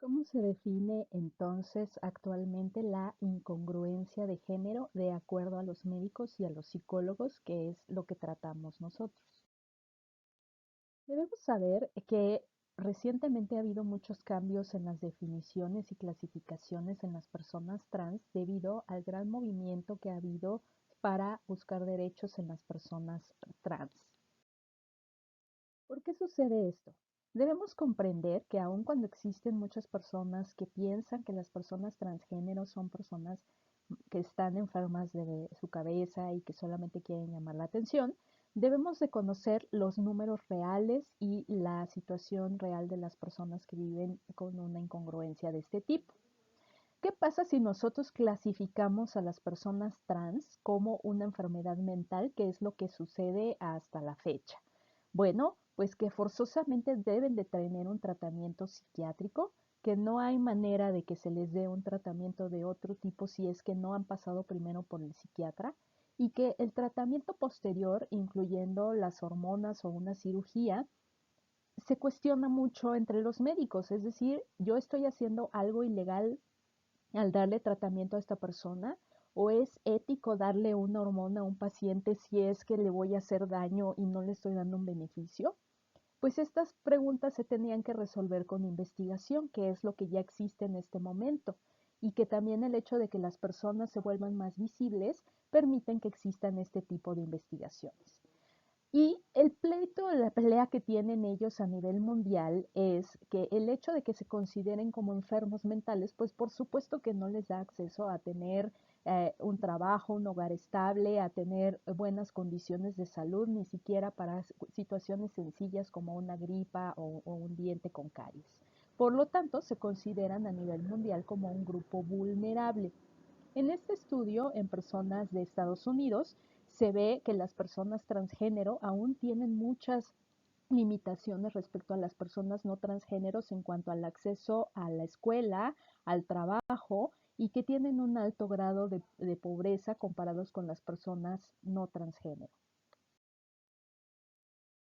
¿Cómo se define entonces actualmente la incongruencia de género de acuerdo a los médicos y a los psicólogos, que es lo que tratamos nosotros? Debemos saber que recientemente ha habido muchos cambios en las definiciones y clasificaciones en las personas trans debido al gran movimiento que ha habido para buscar derechos en las personas trans. ¿Por qué sucede esto? Debemos comprender que aun cuando existen muchas personas que piensan que las personas transgénero son personas que están enfermas de su cabeza y que solamente quieren llamar la atención, debemos de conocer los números reales y la situación real de las personas que viven con una incongruencia de este tipo. ¿Qué pasa si nosotros clasificamos a las personas trans como una enfermedad mental, que es lo que sucede hasta la fecha? Bueno, pues que forzosamente deben de tener un tratamiento psiquiátrico, que no hay manera de que se les dé un tratamiento de otro tipo si es que no han pasado primero por el psiquiatra, y que el tratamiento posterior, incluyendo las hormonas o una cirugía, se cuestiona mucho entre los médicos, es decir, yo estoy haciendo algo ilegal al darle tratamiento a esta persona, o es ético darle una hormona a un paciente si es que le voy a hacer daño y no le estoy dando un beneficio. Pues estas preguntas se tenían que resolver con investigación, que es lo que ya existe en este momento, y que también el hecho de que las personas se vuelvan más visibles permiten que existan este tipo de investigaciones. Y el pleito, la pelea que tienen ellos a nivel mundial es que el hecho de que se consideren como enfermos mentales, pues por supuesto que no les da acceso a tener un trabajo, un hogar estable, a tener buenas condiciones de salud, ni siquiera para situaciones sencillas como una gripa o un diente con caries. Por lo tanto, se consideran a nivel mundial como un grupo vulnerable. En este estudio, en personas de Estados Unidos, se ve que las personas transgénero aún tienen muchas limitaciones respecto a las personas no transgéneros en cuanto al acceso a la escuela, al trabajo, y que tienen un alto grado de pobreza comparados con las personas no transgénero.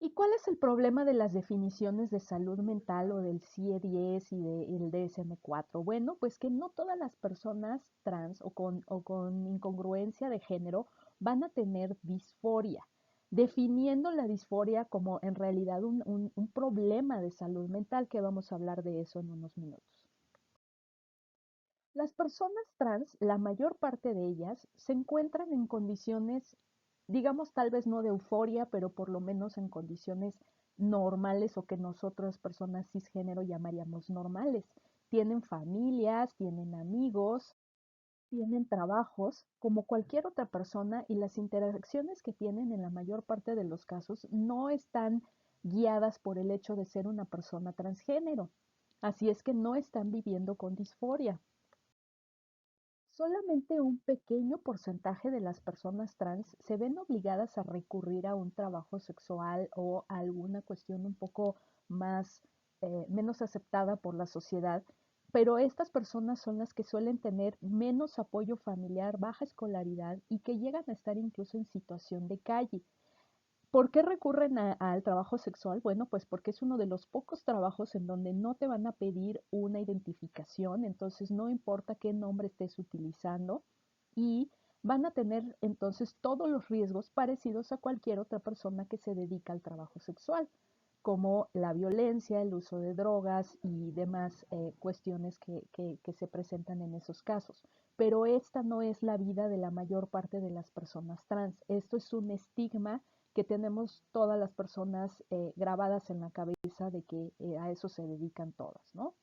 ¿Y cuál es el problema de las definiciones de salud mental o del CIE-10 y del DSM-4? Bueno, pues que no todas las personas trans o con incongruencia de género van a tener disforia, definiendo la disforia como en realidad un problema de salud mental, que vamos a hablar de eso en unos minutos. Las personas trans, la mayor parte de ellas, se encuentran en condiciones, digamos, tal vez no de euforia, pero por lo menos en condiciones normales o que nosotros, personas cisgénero, llamaríamos normales. Tienen familias, tienen amigos, tienen trabajos como cualquier otra persona, y las interacciones que tienen en la mayor parte de los casos no están guiadas por el hecho de ser una persona transgénero. Así es que no están viviendo con disforia. Solamente un pequeño porcentaje de las personas trans se ven obligadas a recurrir a un trabajo sexual o a alguna cuestión un poco más, menos aceptada por la sociedad, pero estas personas son las que suelen tener menos apoyo familiar, baja escolaridad y que llegan a estar incluso en situación de calle. ¿Por qué recurren al trabajo sexual? Bueno, pues porque es uno de los pocos trabajos en donde no te van a pedir una identificación, entonces no importa qué nombre estés utilizando, y van a tener entonces todos los riesgos parecidos a cualquier otra persona que se dedica al trabajo sexual, como la violencia, el uso de drogas y demás cuestiones que se presentan en esos casos. Pero esta no es la vida de la mayor parte de las personas trans. Esto es un estigma que tenemos todas las personas grabadas en la cabeza de que a eso se dedican todas, ¿no?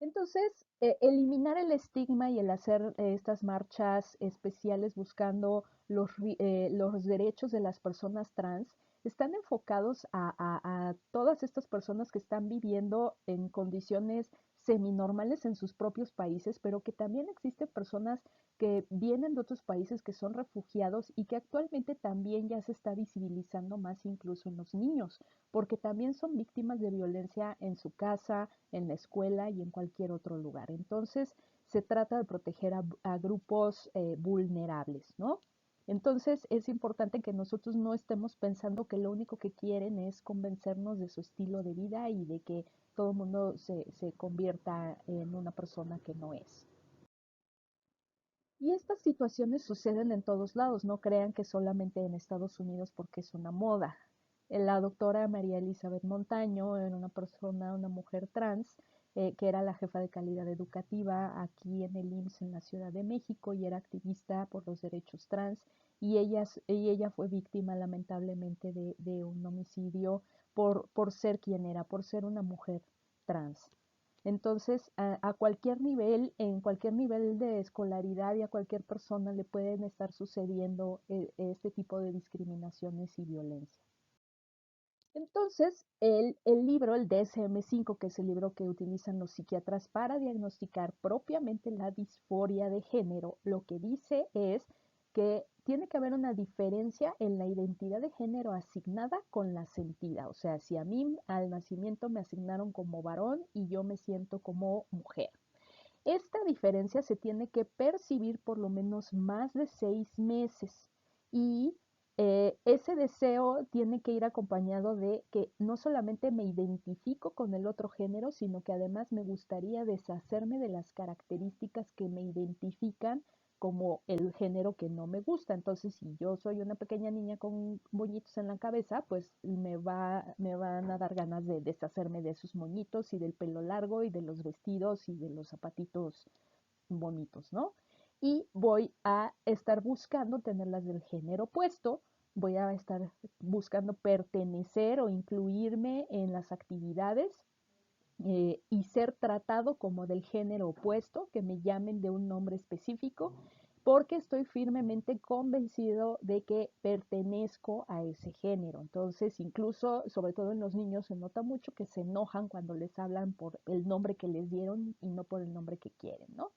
Entonces, eliminar el estigma y el hacer estas marchas especiales buscando los derechos de las personas trans están enfocados a todas estas personas que están viviendo en condiciones seminormales en sus propios países, pero que también existen personas que vienen de otros países que son refugiados y que actualmente también ya se está visibilizando más incluso en los niños, porque también son víctimas de violencia en su casa, en la escuela y en cualquier otro lugar. Entonces, se trata de proteger a grupos vulnerables, ¿no? Entonces es importante que nosotros no estemos pensando que lo único que quieren es convencernos de su estilo de vida y de que todo el mundo se convierta en una persona que no es. Y estas situaciones suceden en todos lados, no crean que solamente en Estados Unidos porque es una moda. La doctora María Elizabeth Montaño era una persona, una mujer trans, que era la jefa de calidad educativa aquí en el IMSS en la Ciudad de México y era activista por los derechos trans y ella fue víctima lamentablemente de un homicidio por ser quien era, por ser una mujer trans. Entonces, a cualquier nivel, en cualquier nivel de escolaridad y a cualquier persona le pueden estar sucediendo este tipo de discriminaciones y violencia. Entonces, el libro, el DSM-5, que es el libro que utilizan los psiquiatras para diagnosticar propiamente la disforia de género, lo que dice es que tiene que haber una diferencia en la identidad de género asignada con la sentida. O sea, si a mí al nacimiento me asignaron como varón y yo me siento como mujer. Esta diferencia se tiene que percibir por lo menos más de 6 meses y ese deseo tiene que ir acompañado de que no solamente me identifico con el otro género, sino que además me gustaría deshacerme de las características que me identifican como el género que no me gusta. Entonces, si yo soy una pequeña niña con moñitos en la cabeza, pues me van a dar ganas de deshacerme de esos moñitos y del pelo largo y de los vestidos y de los zapatitos bonitos, ¿no? Y voy a estar buscando tenerlas del género opuesto, voy a estar buscando pertenecer o incluirme en las actividades y ser tratado como del género opuesto, que me llamen de un nombre específico, porque estoy firmemente convencido de que pertenezco a ese género. Entonces, incluso, sobre todo en los niños, se nota mucho que se enojan cuando les hablan por el nombre que les dieron y no por el nombre que quieren, ¿no?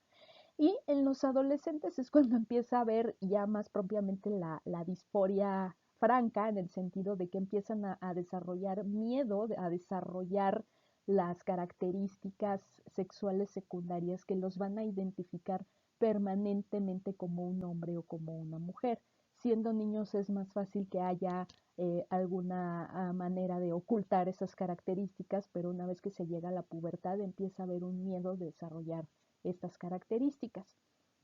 Y en los adolescentes es cuando empieza a ver ya más propiamente la disforia franca, en el sentido de que empiezan a desarrollar miedo, a desarrollar las características sexuales secundarias que los van a identificar permanentemente como un hombre o como una mujer. Siendo niños es más fácil que haya alguna manera de ocultar esas características, pero una vez que se llega a la pubertad empieza a haber un miedo de desarrollar estas características.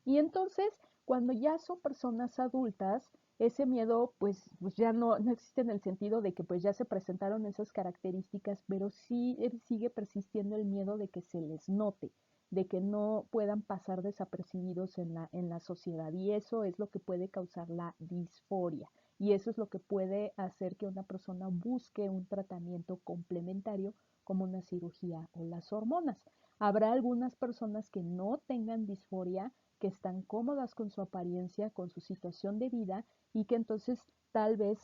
Y entonces, cuando ya son personas adultas, ese miedo pues ya no existe en el sentido de que pues ya se presentaron esas características, pero sí sigue persistiendo el miedo de que se les note, de que no puedan pasar desapercibidos en la sociedad. Y eso es lo que puede causar la disforia. Y eso es lo que puede hacer que una persona busque un tratamiento complementario como una cirugía o las hormonas. Habrá algunas personas que no tengan disforia, que están cómodas con su apariencia, con su situación de vida y que entonces tal vez,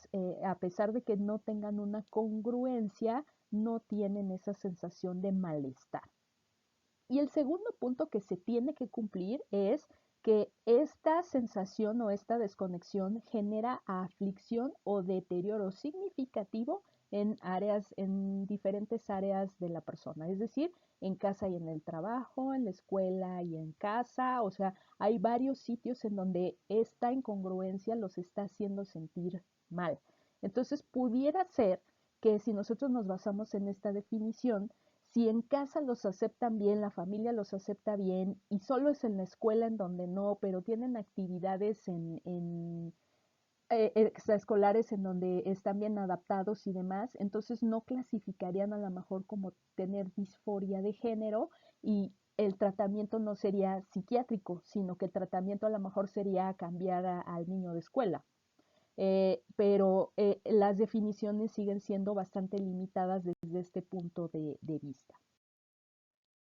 a pesar de que no tengan una congruencia, no tienen esa sensación de malestar. Y el segundo punto que se tiene que cumplir es que esta sensación o esta desconexión genera aflicción o deterioro significativo en áreas, en diferentes áreas de la persona, es decir, en casa y en el trabajo, en la escuela y en casa, o sea, hay varios sitios en donde esta incongruencia los está haciendo sentir mal. Entonces, pudiera ser que si nosotros nos basamos en esta definición, si en casa los aceptan bien, la familia los acepta bien y solo es en la escuela en donde no, pero tienen actividades en extraescolares en donde están bien adaptados y demás, entonces no clasificarían a lo mejor como tener disforia de género y el tratamiento no sería psiquiátrico, sino que el tratamiento a lo mejor sería cambiar al niño de escuela. Pero las definiciones siguen siendo bastante limitadas desde este punto de vista.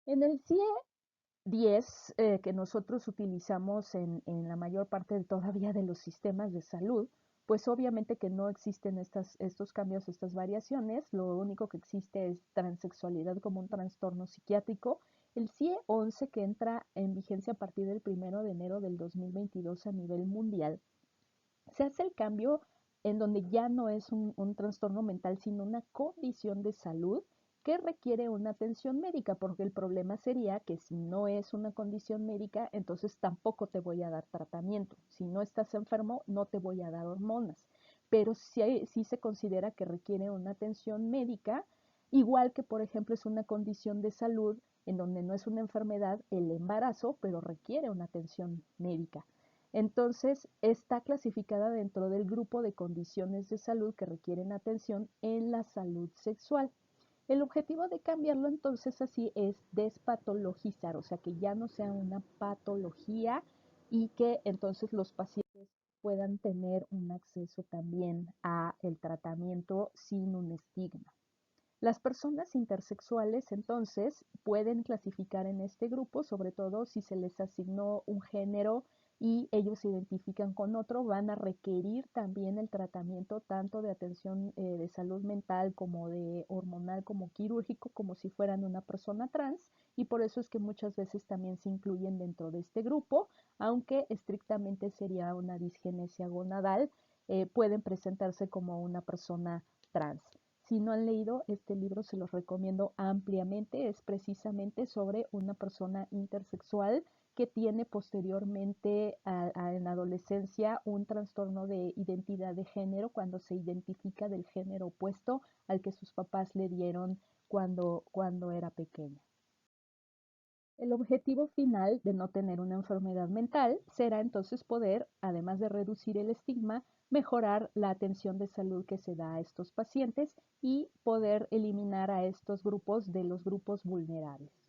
En el CIE-10 que nosotros utilizamos en la mayor parte todavía de los sistemas de salud, pues obviamente que no existen estos cambios, estas variaciones, lo único que existe es transexualidad como un trastorno psiquiátrico. El CIE-11 que entra en vigencia a partir del 1 de enero del 2022 a nivel mundial, se hace el cambio en donde ya no es un trastorno mental, sino una condición de salud que requiere una atención médica, porque el problema sería que si no es una condición médica, entonces tampoco te voy a dar tratamiento. Si no estás enfermo, no te voy a dar hormonas. Pero sí se considera que requiere una atención médica, igual que, por ejemplo, es una condición de salud en donde no es una enfermedad el embarazo, pero requiere una atención médica. Entonces, está clasificada dentro del grupo de condiciones de salud que requieren atención en la salud sexual. El objetivo de cambiarlo entonces así es despatologizar, o sea, que ya no sea una patología y que entonces los pacientes puedan tener un acceso también a el tratamiento sin un estigma. Las personas intersexuales entonces pueden clasificar en este grupo, sobre todo si se les asignó un género y ellos se identifican con otro, van a requerir también el tratamiento tanto de atención de salud mental como de hormonal como quirúrgico, como si fueran una persona trans, y por eso es que muchas veces también se incluyen dentro de este grupo, aunque estrictamente sería una disgenesia gonadal, pueden presentarse como una persona trans. Si no han leído este libro, se los recomiendo ampliamente. Es precisamente sobre una persona intersexual que tiene posteriormente en la adolescencia un trastorno de identidad de género cuando se identifica del género opuesto al que sus papás le dieron cuando era pequeña. El objetivo final de no tener una enfermedad mental será entonces poder, además de reducir el estigma, mejorar la atención de salud que se da a estos pacientes y poder eliminar a estos grupos de los grupos vulnerables.